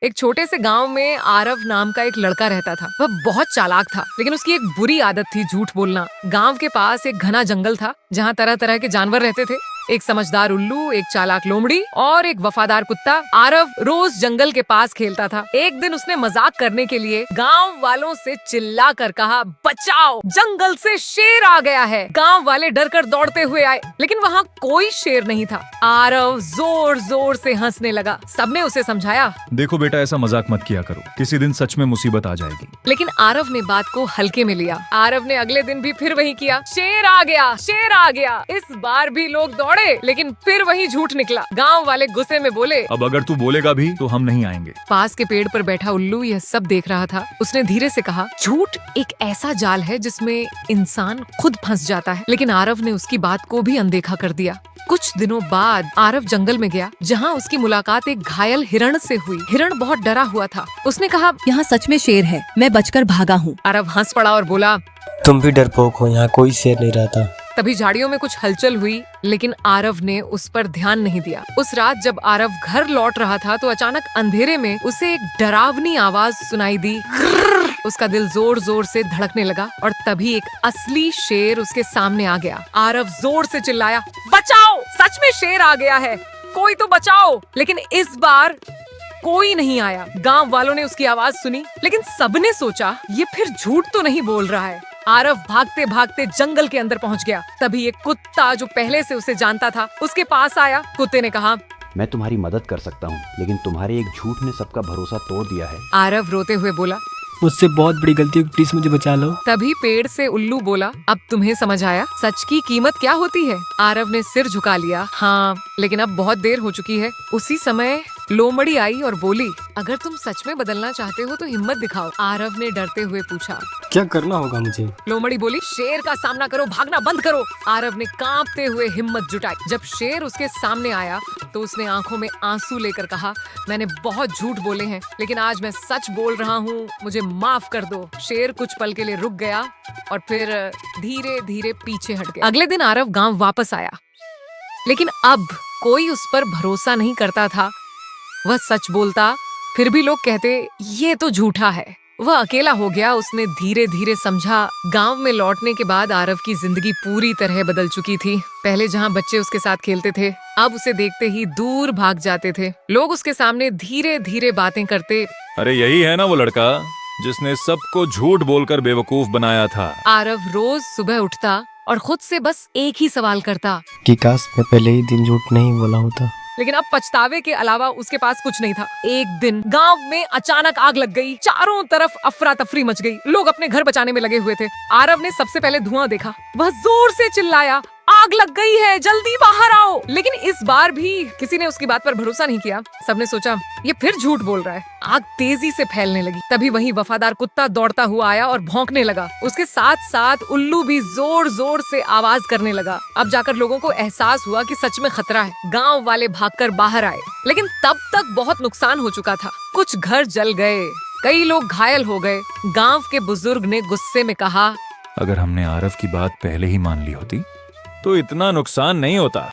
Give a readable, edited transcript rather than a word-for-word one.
एक छोटे से गांव में आरव नाम का एक लड़का रहता था। वह बहुत चालाक था, लेकिन उसकी एक बुरी आदत थी झूठ बोलना। गांव के पास एक घना जंगल था जहां तरह तरह के जानवर रहते थे। एक समझदार उल्लू, एक चालाक लोमड़ी और एक वफादार कुत्ता। आरव रोज जंगल के पास खेलता था। एक दिन उसने मजाक करने के लिए गांव वालों से चिल्ला कर कहा, बचाओ, जंगल से शेर आ गया है। गांव वाले डर कर दौड़ते हुए आए, लेकिन वहाँ कोई शेर नहीं था। आरव जोर जोर से हंसने लगा। सबने उसे समझाया, देखो बेटा, ऐसा मजाक मत किया करो, किसी दिन सच में मुसीबत आ जाएगी। लेकिन आरव ने बात को हल्के में लिया। आरव ने अगले दिन भी फिर वही किया। शेर आ गया, शेर आ गया। इस बार भी लोग दौड़े, लेकिन फिर वही झूठ निकला। गांव वाले गुस्से में बोले, अब अगर तू बोलेगा भी तो हम नहीं आएंगे। पास के पेड़ पर बैठा उल्लू यह सब देख रहा था। उसने धीरे से कहा, झूठ एक ऐसा जाल है जिसमें इंसान खुद फंस जाता है। लेकिन आरव ने उसकी बात को भी अनदेखा कर दिया। कुछ दिनों बाद आरव जंगल में गया, जहाँ उसकी मुलाकात एक घायल हिरण से हुई। हिरण बहुत डरा हुआ था। उसने कहा, यहाँ सच में शेर है, मैं बचकर भागा हूँ। आरव हंस पड़ा और बोला, तुम भी डरपोक हो, यहाँ कोई शेर नहीं रहता। तभी झाड़ियों में कुछ हलचल हुई, लेकिन आरव ने उस पर ध्यान नहीं दिया। उस रात जब आरव घर लौट रहा था तो अचानक अंधेरे में उसे एक डरावनी आवाज सुनाई दी। उसका दिल जोर जोर से धड़कने लगा और तभी एक असली शेर उसके सामने आ गया। आरव जोर से चिल्लाया, बचाओ, सच में शेर आ गया है, कोई तो बचाओ। लेकिन इस बार कोई नहीं आया। गांव वालों ने उसकी आवाज सुनी, लेकिन सबने सोचा ये फिर झूठ तो नहीं बोल रहा है। आरव भागते भागते जंगल के अंदर पहुंच गया। तभी एक कुत्ता जो पहले से उसे जानता था उसके पास आया। कुत्ते ने कहा, मैं तुम्हारी मदद कर सकता हूँ, लेकिन तुम्हारे एक झूठ ने सबका भरोसा तोड़ दिया है। आरव रोते हुए बोला, मुझसे बहुत बड़ी गलती हुई, प्लीज मुझे बचा लो। तभी पेड़ से उल्लू बोला, अब तुम्हें समझ आया सच की कीमत क्या होती है। आरव ने सिर झुका लिया, हाँ, लेकिन अब बहुत देर हो चुकी है। उसी समय लोमड़ी आई और बोली, अगर तुम सच में बदलना चाहते हो तो हिम्मत दिखाओ। आरव ने डरते हुए पूछा, क्या करना होगा मुझे? लोमड़ी बोली, शेर का सामना करो, भागना बंद करो। आरव ने कांपते हुए हिम्मत जुटाई। जब शेर उसके सामने आया तो उसने आंखों में आंसू लेकर कहा, मैंने बहुत झूठ बोले हैं, लेकिन आज मैं सच बोल रहा हूँ, मुझे माफ कर दो। शेर कुछ पल के लिए रुक गया और फिर धीरे धीरे पीछे हट गया। अगले दिन आरव गांव वापस आया, लेकिन अब कोई उस पर भरोसा नहीं करता था। वह सच बोलता, फिर भी लोग कहते ये तो झूठा है। वह अकेला हो गया। उसने धीरे धीरे समझा। गांव में लौटने के बाद आरव की जिंदगी पूरी तरह बदल चुकी थी। पहले जहां बच्चे उसके साथ खेलते थे, अब उसे देखते ही दूर भाग जाते थे। लोग उसके सामने धीरे धीरे बातें करते। अरे यही है ना वो लड़का जिसने सबको झूठ बोलकर बेवकूफ बनाया था। आरव रोज सुबह उठता और खुद से बस एक ही सवाल करता कि काश मैं पहले ही दिन झूठ नहीं बोला होता। लेकिन अब पछतावे के अलावा उसके पास कुछ नहीं था। एक दिन गांव में अचानक आग लग गई। चारों तरफ अफरा तफरी मच गई। लोग अपने घर बचाने में लगे हुए थे। आरव ने सबसे पहले धुआं देखा। वह जोर से चिल्लाया, आग लग गई है, जल्दी बाहर आओ। लेकिन इस बार भी किसी ने उसकी बात पर भरोसा नहीं किया। सबने सोचा ये फिर झूठ बोल रहा है। आग तेजी से फैलने लगी। तभी वही वफादार कुत्ता दौड़ता हुआ आया और भौंकने लगा। उसके साथ साथ उल्लू भी जोर जोर से आवाज करने लगा। अब जाकर लोगों को एहसास हुआ कि सच में खतरा है। गांव वाले भागकर बाहर आए, लेकिन तब तक बहुत नुकसान हो चुका था। कुछ घर जल गए, कई लोग घायल हो गए। गांव के बुजुर्ग ने गुस्से में कहा, अगर हमने आरव की बात पहले ही मान ली होती तो इतना नुकसान नहीं होता।